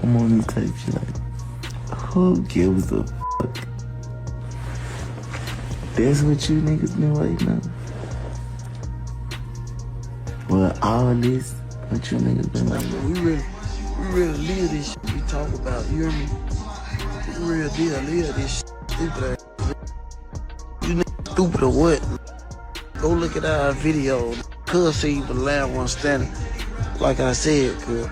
I'm on this type shit like, who gives a fuck? That's what you niggas been waiting on? Well, all this, what you niggas been waiting on? We really live this shit we talk about, you hear me? We real deal live this shit, stupid ass. You niggas stupid or what? Go look at our video. Cuz see the last one standing. Like I said, cuz.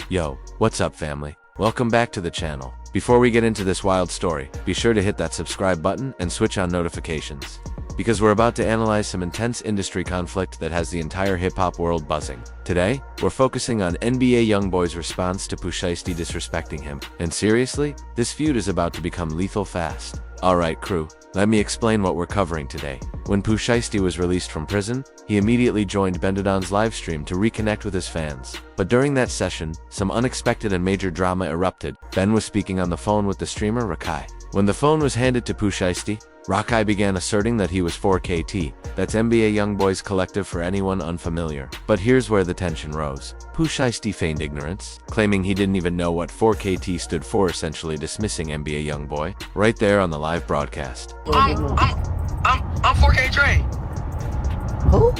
Yo, what's up family? Welcome back to the channel. Before we get into this wild story, be sure to hit that subscribe button and switch on notifications, because we're about to analyze some intense industry conflict that has the entire hip-hop world buzzing. Today, we're focusing on NBA YoungBoy's response to Pooh Shiesty disrespecting him. And seriously, this feud is about to become lethal fast. Alright crew, let me explain what we're covering today. When Pooh Shiesty was released from prison, he immediately joined Bendadon's livestream to reconnect with his fans. But during that session, some unexpected and major drama erupted. Ben was speaking on the phone with the streamer Rakai. When the phone was handed to Pooh Shiesty, Rakai began asserting that he was 4KT, that's NBA YoungBoy's collective for anyone unfamiliar. But here's where the tension rose. Pooh Shiesty feigned ignorance, claiming he didn't even know what 4KT stood for, essentially dismissing NBA YoungBoy right there on the live broadcast. I'm 4K trained. Who?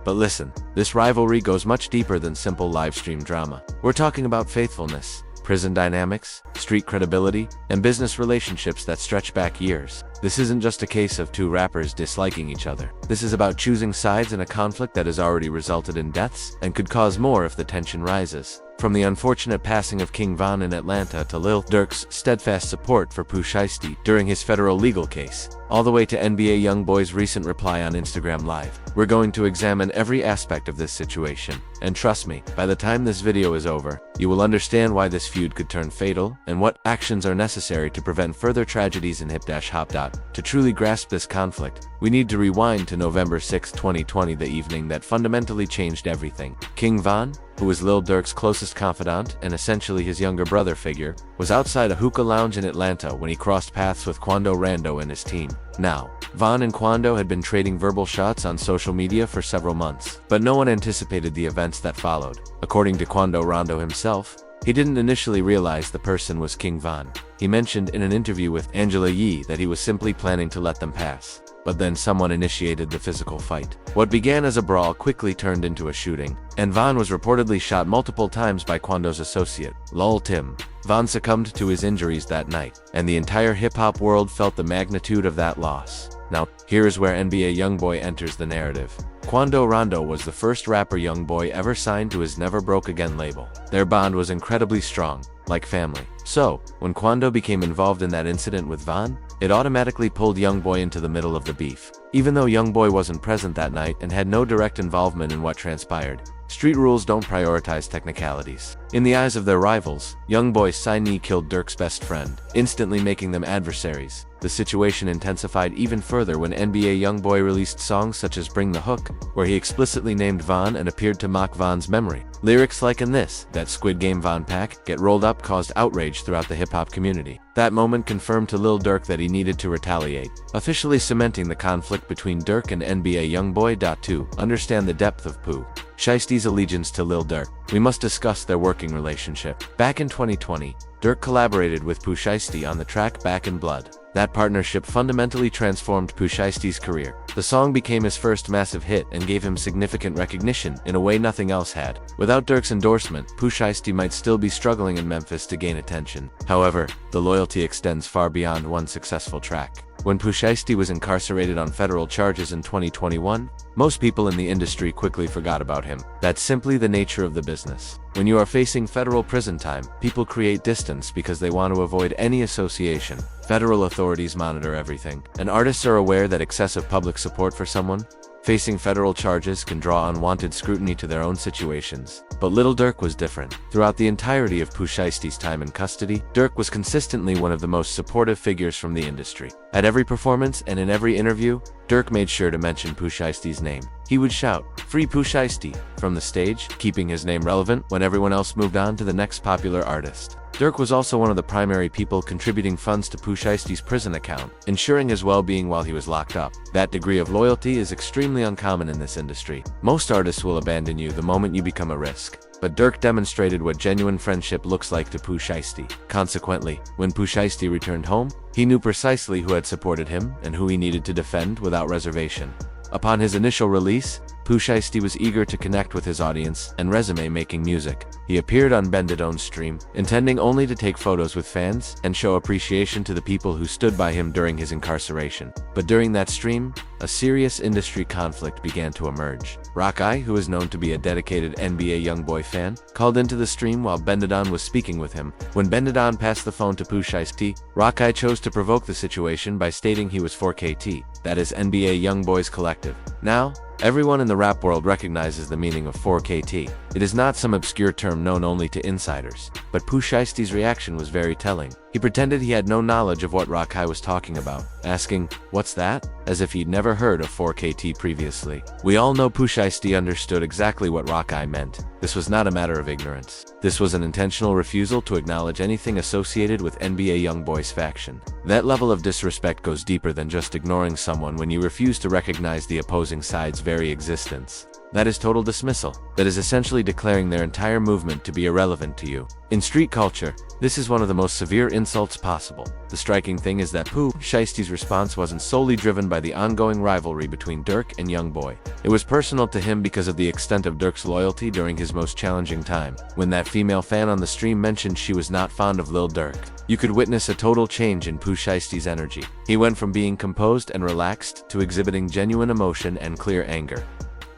But listen, this rivalry goes much deeper than simple livestream drama. We're talking about faithfulness, prison dynamics, street credibility, and business relationships that stretch back years. This isn't just a case of two rappers disliking each other. This is about choosing sides in a conflict that has already resulted in deaths and could cause more if the tension rises. From the unfortunate passing of King Von in Atlanta to Lil Durk's steadfast support for Pooh Shiesty during his federal legal case, all the way to NBA YoungBoy's recent reply on Instagram Live, we're going to examine every aspect of this situation. And trust me, by the time this video is over, you will understand why this feud could turn fatal and what actions are necessary to prevent further tragedies in hip-hop. To truly grasp this conflict, we need to rewind to November 6, 2020, the evening that fundamentally changed everything. King Von, who was Lil Durk's closest confidant and essentially his younger brother figure, was outside a hookah lounge in Atlanta when he crossed paths with Quando Rando and his team. Now, Von and Quando had been trading verbal shots on social media for several months, but no one anticipated the events that followed. According to Quando Rando himself, he didn't initially realize the person was King Von. He mentioned in an interview with Angela Yee that he was simply planning to let them pass. But then someone initiated the physical fight. What began as a brawl quickly turned into a shooting, and Von was reportedly shot multiple times by Quando's associate, Lul Tim. Von succumbed to his injuries that night, and the entire hip-hop world felt the magnitude of that loss. Now, here is where NBA YoungBoy enters the narrative. Quando Rando was the first rapper YoungBoy ever signed to his Never Broke Again label. Their bond was incredibly strong, like family. So, when Quando became involved in that incident with Von, it automatically pulled YoungBoy into the middle of the beef. Even though YoungBoy wasn't present that night and had no direct involvement in what transpired, street rules don't prioritize technicalities. In the eyes of their rivals, YoungBoy's signee killed Durk's best friend, instantly making them adversaries. The situation intensified even further when NBA YoungBoy released songs such as Bring the Hook, where he explicitly named Von and appeared to mock Von's memory. Lyrics like in this, that Squid Game Von pack, get rolled up caused outrage throughout the hip-hop community. That moment confirmed to Lil Durk that he needed to retaliate, officially cementing the conflict between Durk and NBA YoungBoy. To understand the depth of Pooh Shiesty's allegiance to Lil Durk, we must discuss their working relationship. Back in 2020, Durk collaborated with Pooh Shiesty on the track Back in Blood. That partnership fundamentally transformed Pooh Shiesty's career. The song became his first massive hit and gave him significant recognition in a way nothing else had. Without Durk's endorsement, Pooh Shiesty might still be struggling in Memphis to gain attention. However, the loyalty extends far beyond one successful track. When Pooh Shiesty was incarcerated on federal charges in 2021, most people in the industry quickly forgot about him. That's simply the nature of the business. When you are facing federal prison time, people create distance because they want to avoid any association. Federal authorities monitor everything, and artists are aware that excessive public support for someone facing federal charges can draw unwanted scrutiny to their own situations. But Lil Durk was different. Throughout the entirety of Pooh Shiesty's time in custody, Durk was consistently one of the most supportive figures from the industry. At every performance and in every interview, Durk made sure to mention Pooh Shiesty's name. He would shout, "Free Pooh Shiesty," from the stage, keeping his name relevant when everyone else moved on to the next popular artist. Durk was also one of the primary people contributing funds to Pooh Shiesty's prison account, ensuring his well-being while he was locked up. That degree of loyalty is extremely uncommon in this industry. Most artists will abandon you the moment you become a risk. but Dirk demonstrated what genuine friendship looks like to Pooh Shiesty. Consequently, when Pooh Shiesty returned home, he knew precisely who had supported him and who he needed to defend without reservation. Upon his initial release, Pooh Shiesty was eager to connect with his audience and resume making music. He appeared on Bendidone's stream, intending only to take photos with fans and show appreciation to the people who stood by him during his incarceration. But during that stream, a serious industry conflict began to emerge. Rockeye, who is known to be a dedicated NBA YoungBoy fan, called into the stream while Bendidone was speaking with him. When Bendidone passed the phone to Pooh Shiesty, Rockeye chose to provoke the situation by stating he was 4KT, that is NBA YoungBoy's collective. Now, everyone in the rap world recognizes the meaning of 4KT. It is not some obscure term known only to insiders. But Pooh Shiesty's reaction was very telling. He pretended he had no knowledge of what Rockeye was talking about, asking, "What's that?" as if he'd never heard of 4KT previously. We all know Pooh Shiesty understood exactly what Rockeye meant. This was not a matter of ignorance. This was an intentional refusal to acknowledge anything associated with NBA YoungBoy's faction. That level of disrespect goes deeper than just ignoring someone when you refuse to recognize the opposing side's very existence. That is total dismissal. That is essentially declaring their entire movement to be irrelevant to you. In street culture, this is one of the most severe insults possible. The striking thing is that Pooh Shiesty's response wasn't solely driven by the ongoing rivalry between Dirk and YoungBoy. It was personal to him because of the extent of Dirk's loyalty during his most challenging time. When that female fan on the stream mentioned she was not fond of Lil Durk, you could witness a total change in Pooh Shiesty's energy. He went from being composed and relaxed to exhibiting genuine emotion and clear anger.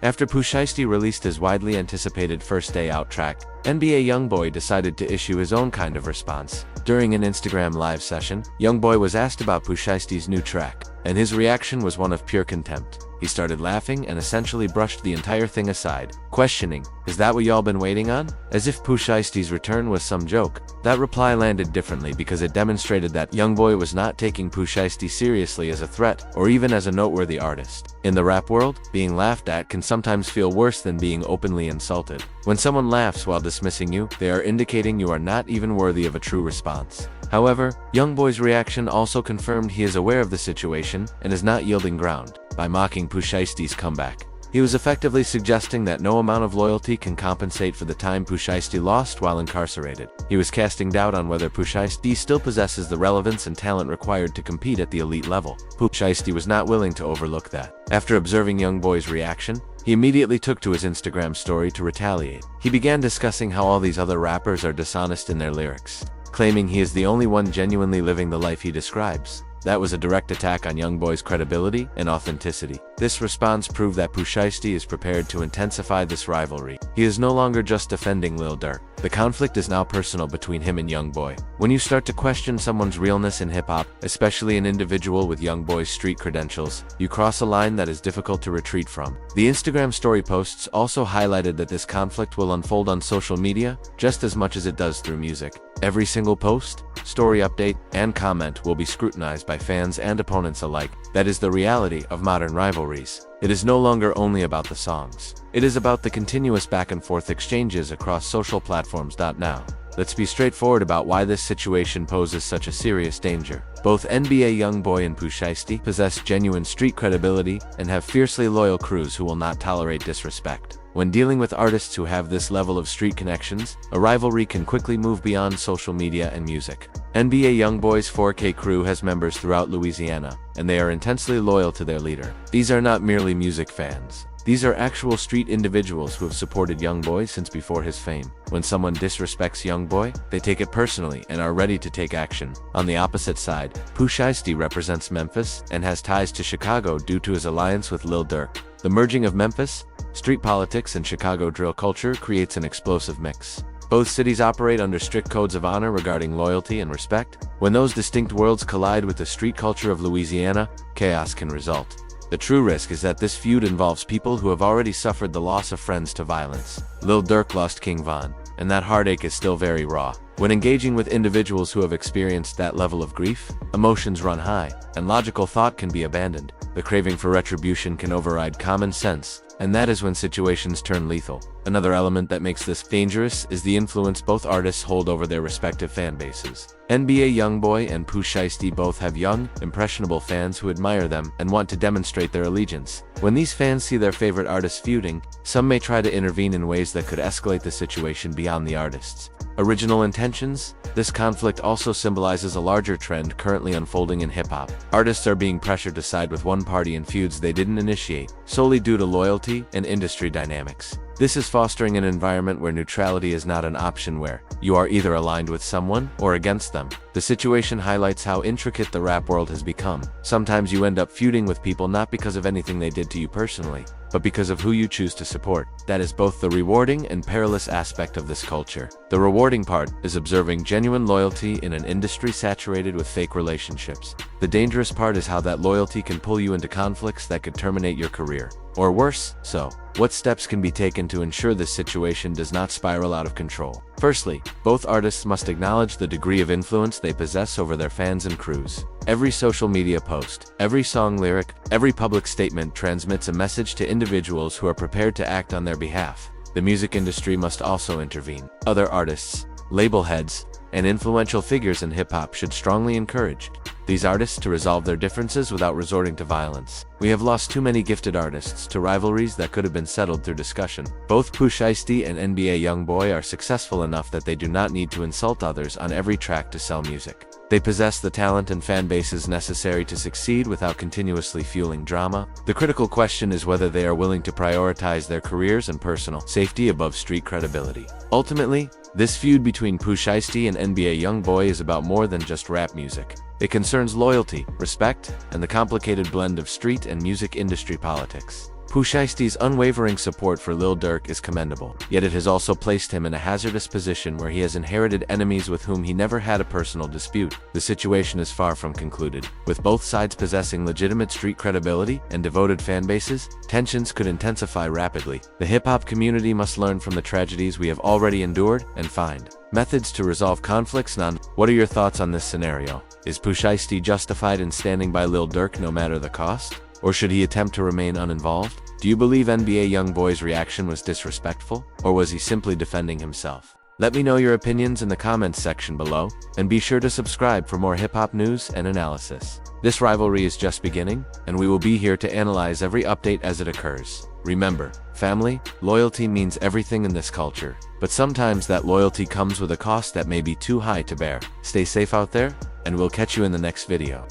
After Pooh Shiesty released his widely anticipated first day out track, NBA YoungBoy decided to issue his own kind of response. During an Instagram live session, YoungBoy was asked about Pooh Shiesty's new track, and his reaction was one of pure contempt. He started laughing and essentially brushed the entire thing aside, questioning, "Is that what y'all been waiting on?" As if Pooh Shiesty's return was some joke. That reply landed differently because it demonstrated that YoungBoy was not taking Pooh Shiesty seriously as a threat or even as a noteworthy artist. In the rap world, being laughed at can sometimes feel worse than being openly insulted. When someone laughs while dismissing you, they are indicating you are not even worthy of a true response. However, YoungBoy's reaction also confirmed he is aware of the situation and is not yielding ground. By mocking Pooh Shiesty's comeback, he was effectively suggesting that no amount of loyalty can compensate for the time Pooh Shiesty lost while incarcerated. He was casting doubt on whether Pooh Shiesty still possesses the relevance and talent required to compete at the elite level. Pooh Shiesty was not willing to overlook that. After observing YoungBoy's reaction, he immediately took to his Instagram story to retaliate. He began discussing how all these other rappers are dishonest in their lyrics, claiming he is the only one genuinely living the life he describes. That was a direct attack on YoungBoy's credibility and authenticity. This response proved that Pooh Shiesty is prepared to intensify this rivalry. He is no longer just defending Lil Durk. The conflict is now personal between him and YoungBoy. When you start to question someone's realness in hip-hop, especially an individual with YoungBoy's street credentials, you cross a line that is difficult to retreat from. The Instagram story posts also highlighted that this conflict will unfold on social media just as much as it does through music. Every single post, story update, and comment will be scrutinized by fans and opponents alike. That is the reality of modern rivalries. It is no longer only about the songs. It is about the continuous back-and-forth exchanges across social platforms. Now, let's be straightforward about why this situation poses such a serious danger. Both NBA YoungBoy and Pooh Shiesty possess genuine street credibility and have fiercely loyal crews who will not tolerate disrespect. When dealing with artists who have this level of street connections, a rivalry can quickly move beyond social media and music. NBA YoungBoy's 4K crew has members throughout Louisiana, and they are intensely loyal to their leader. These are not merely music fans. These are actual street individuals who have supported YoungBoy since before his fame. When someone disrespects YoungBoy, they take it personally and are ready to take action. On the opposite side, Pooh Shiesty represents Memphis and has ties to Chicago due to his alliance with Lil Durk. The merging of Memphis, street politics, and Chicago drill culture creates an explosive mix. Both cities operate under strict codes of honor regarding loyalty and respect. When those distinct worlds collide with the street culture of Louisiana, chaos can result. The true risk is that this feud involves people who have already suffered the loss of friends to violence. Lil Durk lost King Von, and that heartache is still very raw. When engaging with individuals who have experienced that level of grief, emotions run high, and logical thought can be abandoned. The craving for retribution can override common sense, and that is when situations turn lethal. Another element that makes this dangerous is the influence both artists hold over their respective fan bases. NBA YoungBoy and Pooh Shiesty both have young, impressionable fans who admire them and want to demonstrate their allegiance. When these fans see their favorite artists feuding, some may try to intervene in ways that could escalate the situation beyond the artists' original intentions. This conflict also symbolizes a larger trend currently unfolding in hip-hop. Artists are being pressured to side with one party in feuds they didn't initiate, solely due to loyalty and industry dynamics. This is fostering an environment where neutrality is not an option, where you are either aligned with someone or against them. The situation highlights how intricate the rap world has become. Sometimes you end up feuding with people not because of anything they did to you personally, but because of who you choose to support. That is both the rewarding and perilous aspect of this culture. The rewarding part is observing genuine loyalty in an industry saturated with fake relationships. The dangerous part is how that loyalty can pull you into conflicts that could terminate your career. Or worse, so. What steps can be taken to ensure this situation does not spiral out of control? Firstly, both artists must acknowledge the degree of influence they possess over their fans and crews. Every social media post, every song lyric, every public statement transmits a message to individuals who are prepared to act on their behalf. The music industry must also intervene. Other artists, label heads, and influential figures in hip-hop should strongly encourage these artists to resolve their differences without resorting to violence. We have lost too many gifted artists to rivalries that could have been settled through discussion. Both Pooh Shiesty and NBA YoungBoy are successful enough that they do not need to insult others on every track to sell music. They possess the talent and fan bases necessary to succeed without continuously fueling drama. The critical question is whether they are willing to prioritize their careers and personal safety above street credibility. Ultimately, this feud between Pooh Shiesty and NBA YoungBoy is about more than just rap music. It concerns loyalty, respect, and the complicated blend of street and music industry politics. Pooh Shiesty's unwavering support for Lil Durk is commendable, yet it has also placed him in a hazardous position where he has inherited enemies with whom he never had a personal dispute. The situation is far from concluded. With both sides possessing legitimate street credibility and devoted fan bases, tensions could intensify rapidly. The hip-hop community must learn from the tragedies we have already endured and find methods to resolve conflicts. What are your thoughts on this scenario? Is Pooh Shiesty justified in standing by Lil Durk no matter the cost? Or should he attempt to remain uninvolved? Do you believe NBA YoungBoy's reaction was disrespectful, or was he simply defending himself? Let me know your opinions in the comments section below, and be sure to subscribe for more hip-hop news and analysis. This rivalry is just beginning, and we will be here to analyze every update as it occurs. Remember, family, loyalty means everything in this culture, but sometimes that loyalty comes with a cost that may be too high to bear. Stay safe out there, and we'll catch you in the next video.